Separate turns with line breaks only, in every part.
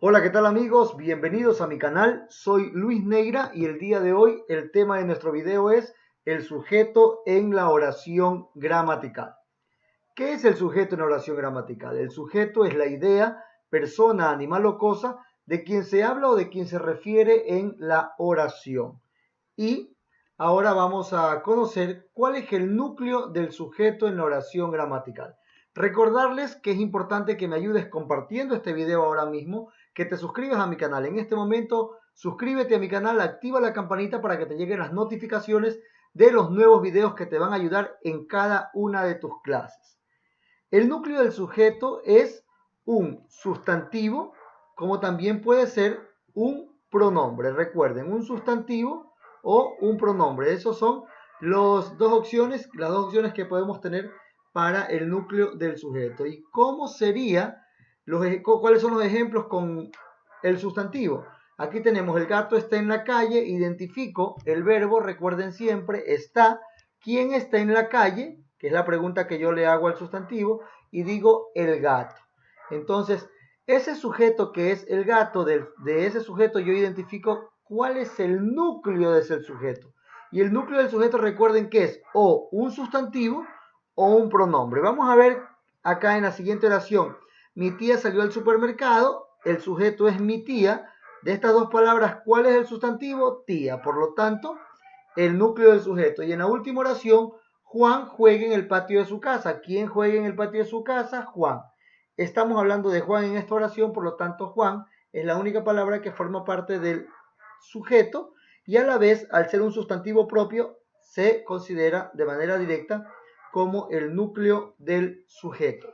Hola, ¿qué tal amigos? Bienvenidos a mi canal. Soy Luis Neira y el día de hoy el tema de nuestro video es el sujeto en la oración gramatical. ¿Qué es el sujeto en la oración gramatical? El sujeto es la idea, persona, animal o cosa de quien se habla o de quien se refiere en la oración. Y ahora vamos a conocer cuál es el núcleo del sujeto en la oración gramatical. Recordarles que es importante que me ayudes compartiendo este video ahora mismo, que te suscribas a mi canal. En este momento, suscríbete a mi canal, activa la campanita para que te lleguen las notificaciones de los nuevos videos que te van a ayudar en cada una de tus clases. El núcleo del sujeto es un sustantivo, como también puede ser un pronombre. Recuerden, un sustantivo o un pronombre. Esas son las dos opciones que podemos tener para el núcleo del sujeto. ¿Y cómo sería? ¿Cuáles son los ejemplos con el sustantivo? Aquí tenemos el gato está en la calle, identifico el verbo, recuerden siempre, está. ¿Quién está en la calle? Que es la pregunta que yo le hago al sustantivo, y digo el gato. Entonces, ese sujeto que es el gato, de ese sujeto yo identifico cuál es el núcleo de ese sujeto. Y el núcleo del sujeto, recuerden que es o un sustantivo o un pronombre. Vamos a ver acá en la siguiente oración. Mi tía salió al supermercado, el sujeto es mi tía. De estas dos palabras, ¿cuál es el sustantivo? Tía. Por lo tanto, el núcleo del sujeto. Y en la última oración, Juan juega en el patio de su casa. ¿Quién juega en el patio de su casa? Juan. Estamos hablando de Juan en esta oración, por lo tanto, Juan es la única palabra que forma parte del sujeto y a la vez, al ser un sustantivo propio, se considera de manera directa como el núcleo del sujeto.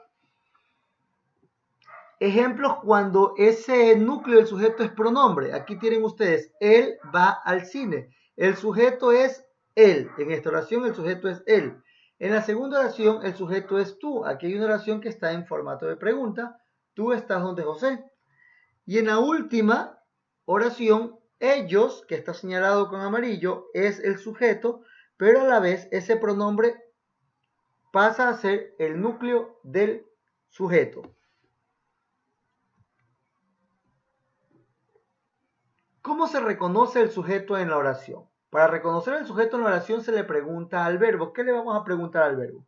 Ejemplos cuando ese núcleo del sujeto es pronombre. Aquí tienen ustedes, él va al cine. El sujeto es él. En esta oración el sujeto es él. En la segunda oración el sujeto es tú. Aquí hay una oración que está en formato de pregunta. Tú estás donde José. Y en la última oración, ellos, que está señalado con amarillo, es el sujeto, pero a la vez ese pronombre pasa a ser el núcleo del sujeto. ¿Cómo se reconoce el sujeto en la oración? Para reconocer el sujeto en la oración se le pregunta al verbo. ¿Qué le vamos a preguntar al verbo?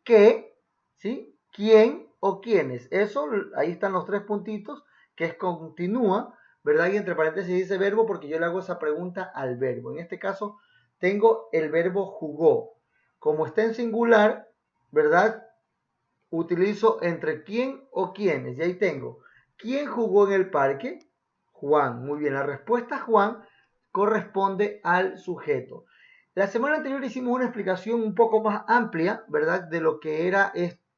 ¿Qué? ¿Sí? ¿Quién o quiénes? Eso, ahí están los tres puntitos, que es continúa, ¿verdad? Y entre paréntesis dice verbo porque yo le hago esa pregunta al verbo. En este caso tengo el verbo jugó. Como está en singular, ¿verdad? Utilizo entre quién o quiénes. Y ahí tengo, ¿quién jugó en el parque? Juan. Muy bien, la respuesta Juan corresponde al sujeto. La semana anterior hicimos una explicación un poco más amplia, ¿verdad? De lo que era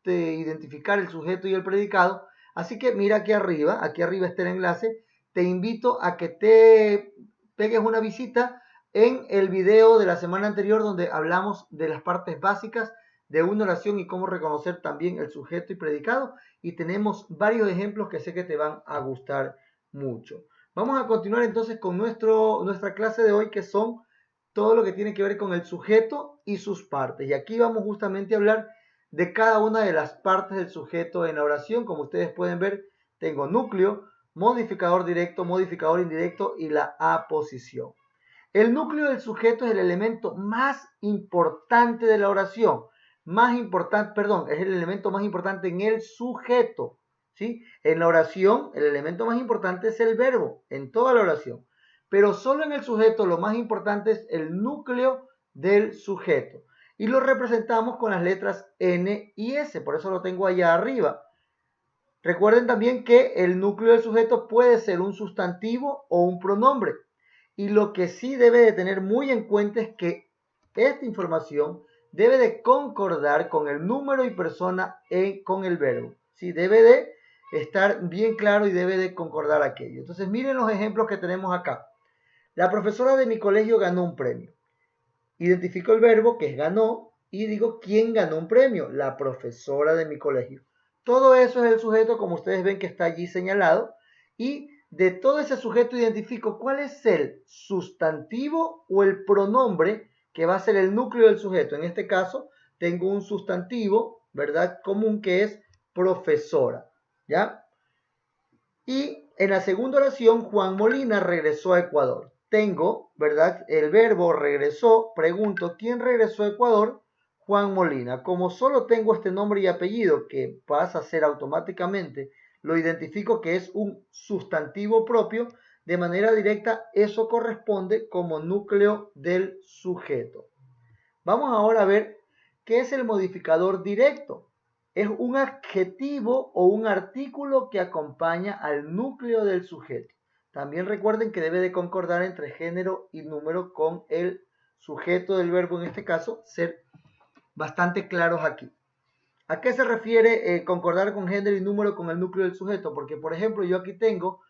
identificar el sujeto y el predicado. Así que mira aquí arriba está el enlace. Te invito a que te pegues una visita en el video de la semana anterior donde hablamos de las partes básicas de una oración y cómo reconocer también el sujeto y predicado. Y tenemos varios ejemplos que sé que te van a gustar mucho. Vamos a continuar entonces con nuestra clase de hoy, que son todo lo que tiene que ver con el sujeto y sus partes. Y aquí vamos justamente a hablar de cada una de las partes del sujeto en la oración. Como ustedes pueden ver, tengo núcleo, modificador directo, modificador indirecto y la aposición. El núcleo del sujeto es el elemento más importante de la oración. Es el elemento más importante en el sujeto. ¿Sí? En la oración, el elemento más importante es el verbo, en toda la oración. Pero solo en el sujeto lo más importante es el núcleo del sujeto. Y lo representamos con las letras N y S, por eso lo tengo allá arriba. Recuerden también que el núcleo del sujeto puede ser un sustantivo o un pronombre. Y lo que sí debe de tener muy en cuenta es que esta información debe de concordar con el número y persona con el verbo. ¿Sí? Debe de estar bien claro y debe de concordar aquello. Entonces miren los ejemplos que tenemos acá. La profesora de mi colegio ganó un premio. Identifico el verbo que es ganó y digo quién ganó un premio. La profesora de mi colegio. Todo eso es el sujeto, como ustedes ven que está allí señalado. Y de todo ese sujeto identifico cuál es el sustantivo o el pronombre que va a ser el núcleo del sujeto. En este caso tengo un sustantivo, ¿verdad? Común, que es profesora, ¿ya? Y En la segunda oración, Juan Molina regresó a Ecuador. Tengo, ¿verdad? El verbo regresó. Pregunto, ¿quién regresó a Ecuador? Juan Molina. Como solo tengo este nombre y apellido que pasa a ser automáticamente, lo identifico que es un sustantivo propio, de manera directa eso corresponde como núcleo del sujeto. Vamos ahora a ver qué es el modificador directo. Es un adjetivo o un artículo que acompaña al núcleo del sujeto. También recuerden que debe de concordar entre género y número con el sujeto del verbo, en este caso, ser bastante claros aquí. ¿A qué se refiere concordar con género y número con el núcleo del sujeto? Porque, por ejemplo, yo aquí tengo,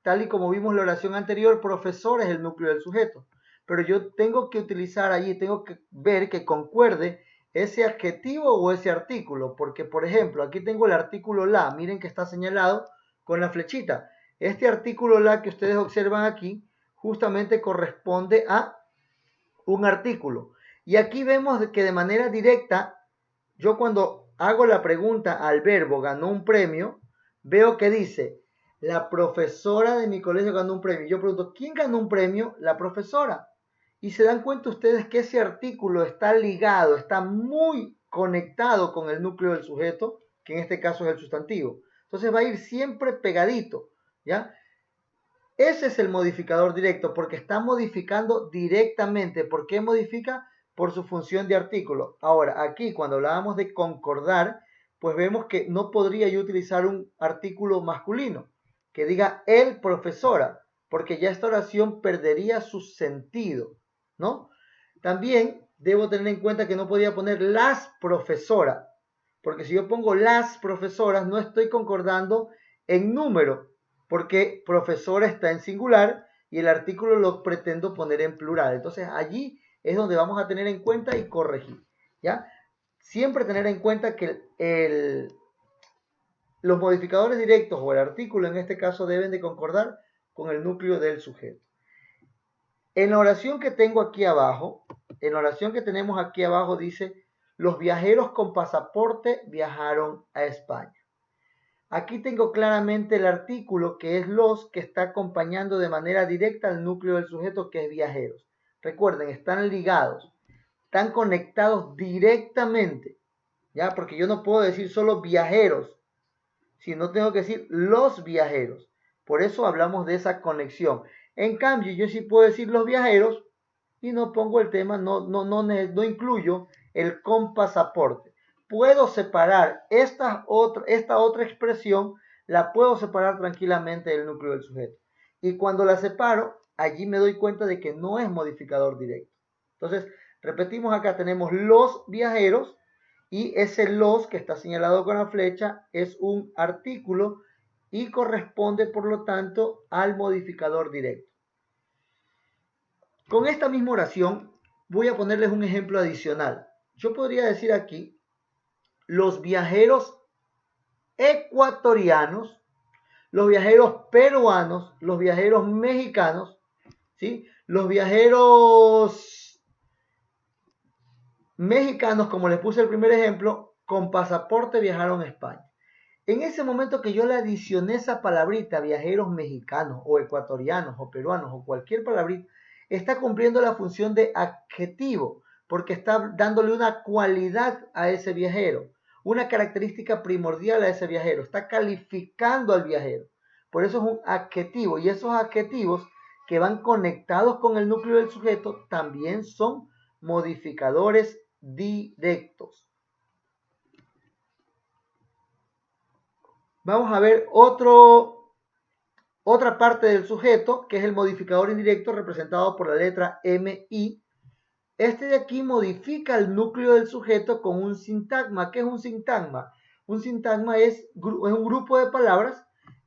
tal y como vimos en la oración anterior, profesor es el núcleo del sujeto. Pero yo tengo que utilizar allí, tengo que ver que concuerde ese adjetivo o ese artículo. Porque, por ejemplo, aquí tengo el artículo la. Miren que está señalado con la flechita. Este artículo la que ustedes observan aquí justamente corresponde a un artículo. Y aquí vemos que de manera directa, yo cuando hago la pregunta al verbo ganó un premio, veo que dice, la profesora de mi colegio ganó un premio. Yo pregunto, ¿quién ganó un premio? La profesora. Y se dan cuenta ustedes que ese artículo está ligado, está muy conectado con el núcleo del sujeto, que en este caso es el sustantivo. Entonces va a ir siempre pegadito, ¿ya? Ese es el modificador directo, porque está modificando directamente. ¿Por qué modifica? Por su función de artículo. Ahora, aquí cuando hablábamos de concordar, pues vemos que no podría yo utilizar un artículo masculino que diga el profesora, porque ya esta oración perdería su sentido, ¿no? También debo tener en cuenta que no podía poner las profesoras, porque si yo pongo las profesoras no estoy concordando en número, porque profesora está en singular y el artículo lo pretendo poner en plural. Entonces allí es donde vamos a tener en cuenta y corregir, ¿ya? Siempre tener en cuenta que los modificadores directos o el artículo en este caso deben de concordar con el núcleo del sujeto. En la oración que tengo aquí abajo, en la oración que tenemos aquí abajo dice, los viajeros con pasaporte viajaron a España. Aquí tengo claramente el artículo que es los que está acompañando de manera directa al núcleo del sujeto que es viajeros. Recuerden, están ligados, están conectados directamente, ¿ya? Porque yo no puedo decir solo viajeros, sino tengo que decir los viajeros. Por eso hablamos de esa conexión. En cambio, yo sí puedo decir los viajeros y no pongo el tema, no incluyo el con pasaporte. Puedo separar esta otra expresión, la puedo separar tranquilamente del núcleo del sujeto. Y cuando la separo, allí me doy cuenta de que no es modificador directo. Entonces, repetimos acá, tenemos los viajeros y ese los que está señalado con la flecha es un artículo y corresponde, por lo tanto, al modificador directo. Con esta misma oración voy a ponerles un ejemplo adicional. Yo podría decir aquí, los viajeros ecuatorianos, los viajeros peruanos, los viajeros mexicanos, ¿sí? Los viajeros mexicanos, como les puse el primer ejemplo, con pasaporte viajaron a España. En ese momento que yo le adicioné esa palabrita, viajeros mexicanos o ecuatorianos o peruanos o cualquier palabrita, está cumpliendo la función de adjetivo, porque está dándole una cualidad a ese viajero, una característica primordial a ese viajero, está calificando al viajero. Por eso es un adjetivo, y esos adjetivos que van conectados con el núcleo del sujeto también son modificadores directos. Vamos a ver otra parte del sujeto, que es el modificador indirecto representado por la letra MI. Este de aquí modifica el núcleo del sujeto con un sintagma. ¿Qué es un sintagma? Un sintagma es un grupo de palabras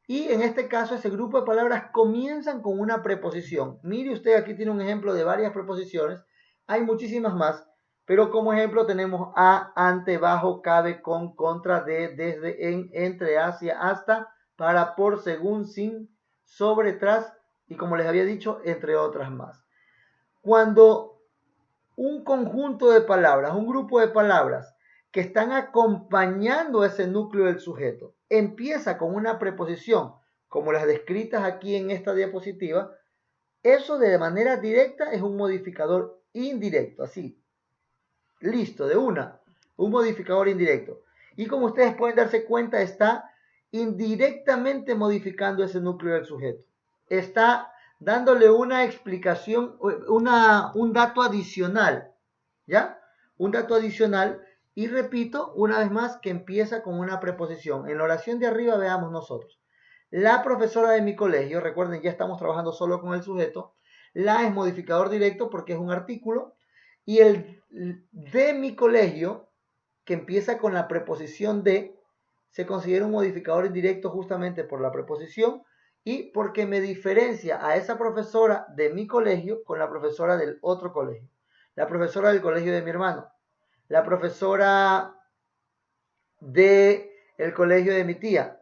y en este caso ese grupo de palabras comienzan con una preposición. Mire usted, aquí tiene un ejemplo de varias preposiciones. Hay muchísimas más, pero como ejemplo tenemos a, ante, bajo, cabe, con, contra, de, desde, en, entre, hacia, hasta, para, por, según, sin, sobre, tras y como les había dicho, entre otras más. Cuando un conjunto de palabras, un grupo de palabras que están acompañando ese núcleo del sujeto empieza con una preposición como las descritas aquí en esta diapositiva, eso de manera directa es un modificador indirecto, así, listo, de una, un modificador indirecto. Y como ustedes pueden darse cuenta, está indirectamente modificando ese núcleo del sujeto. Está dándole una explicación, un dato adicional, ¿ya? Un dato adicional, y repito una vez más que empieza con una preposición. En la oración de arriba veamos nosotros. La profesora de mi colegio, recuerden, ya estamos trabajando solo con el sujeto. La es modificador directo porque es un artículo. Y el de mi colegio, que empieza con la preposición de, se considera un modificador indirecto justamente por la preposición y porque me diferencia a esa profesora de mi colegio con la profesora del otro colegio. La profesora del colegio de mi hermano. La profesora del colegio de mi tía.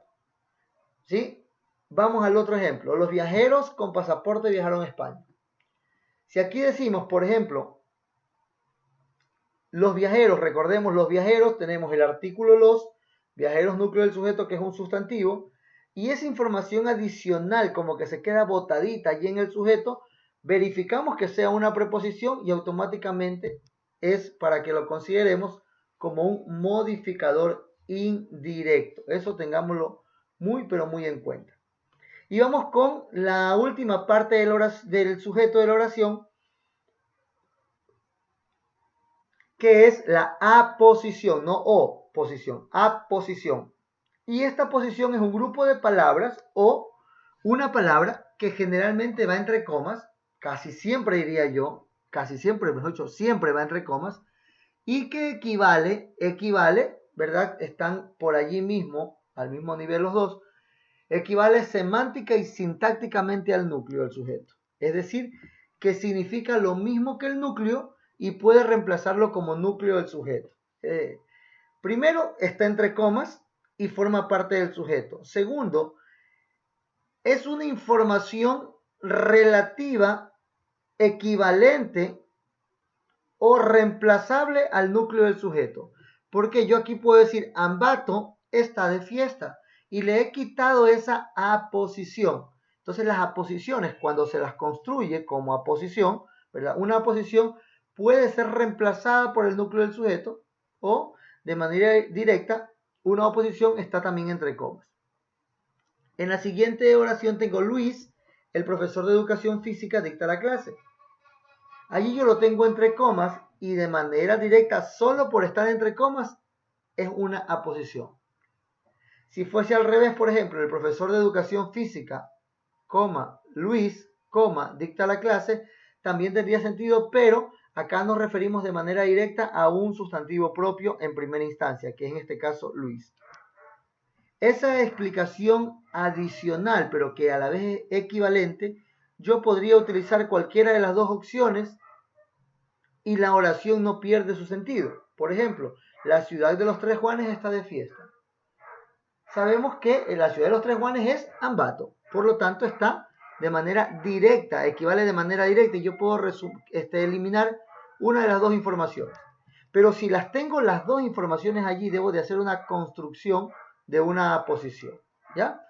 ¿Sí? Vamos al otro ejemplo. Los viajeros con pasaporte viajaron a España. Si aquí decimos, por ejemplo, los viajeros, recordemos los viajeros, tenemos el artículo los, viajeros núcleo del sujeto que es un sustantivo, y esa información adicional como que se queda botadita allí en el sujeto, verificamos que sea una preposición y automáticamente es para que lo consideremos como un modificador indirecto. Eso tengámoslo muy pero muy en cuenta. Y vamos con la última parte del sujeto de la oración, que es la aposición, no oposición, aposición. Y esta posición es un grupo de palabras o una palabra que generalmente va entre comas, casi siempre diría yo, casi siempre, mejor dicho, siempre va entre comas, y que equivale, ¿verdad? Están por allí mismo, al mismo nivel los dos, equivale semántica y sintácticamente al núcleo del sujeto. Es decir, que significa lo mismo que el núcleo y puede reemplazarlo como núcleo del sujeto. Primero, está entre comas y forma parte del sujeto. Segundo, es una información relativa, equivalente o reemplazable al núcleo del sujeto. Porque yo aquí puedo decir, Ambato está de fiesta y le he quitado esa aposición. Entonces las aposiciones, cuando se las construye como aposición, ¿verdad? Una aposición puede ser reemplazada por el núcleo del sujeto o de manera directa, una oposición está también entre comas. En la siguiente oración tengo Luis, el profesor de educación física, dicta la clase. Allí yo lo tengo entre comas y de manera directa, solo por estar entre comas, es una aposición. Si fuese al revés, por ejemplo, el profesor de educación física, Luis, dicta la clase, también tendría sentido, pero acá nos referimos de manera directa a un sustantivo propio en primera instancia, que es en este caso Luis. Esa explicación adicional, pero que a la vez es equivalente, yo podría utilizar cualquiera de las dos opciones y la oración no pierde su sentido. Por ejemplo, la ciudad de los Tres Juanes está de fiesta. Sabemos que la ciudad de los Tres Juanes es Ambato, por lo tanto está de manera directa, equivale de manera directa y yo puedo eliminar una de las dos informaciones. Pero si las tengo las dos informaciones allí, debo de hacer una construcción de una posición, ¿ya?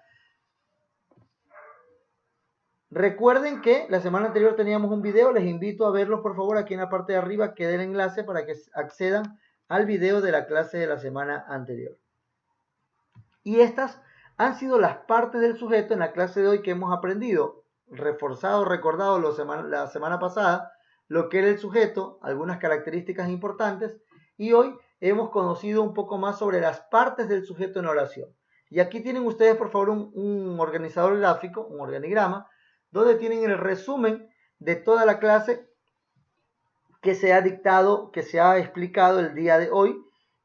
Recuerden que la semana anterior teníamos un video, les invito a verlo por favor aquí en la parte de arriba, queda el enlace para que accedan al video de la clase de la semana anterior. Y estas han sido las partes del sujeto en la clase de hoy que hemos aprendido, reforzado, recordado la semana pasada, lo que era el sujeto, algunas características importantes, y hoy hemos conocido un poco más sobre las partes del sujeto en oración. Y aquí tienen ustedes, por favor, un organizador gráfico, un organigrama, donde tienen el resumen de toda la clase que se ha dictado, que se ha explicado el día de hoy,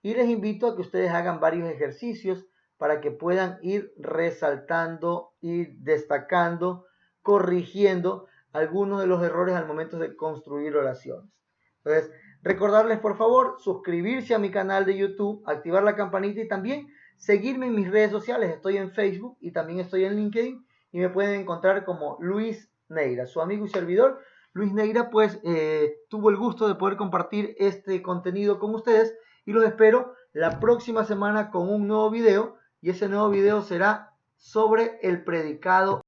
y les invito a que ustedes hagan varios ejercicios para que puedan ir resaltando, ir destacando, corrigiendo algunos de los errores al momento de construir oraciones. Entonces, recordarles por favor suscribirse a mi canal de YouTube, activar la campanita y también seguirme en mis redes sociales. Estoy en Facebook y también estoy en LinkedIn y me pueden encontrar como Luis Neira, su amigo y servidor. Luis Neira pues tuvo el gusto de poder compartir este contenido con ustedes y los espero la próxima semana con un nuevo video y ese nuevo video será sobre el predicado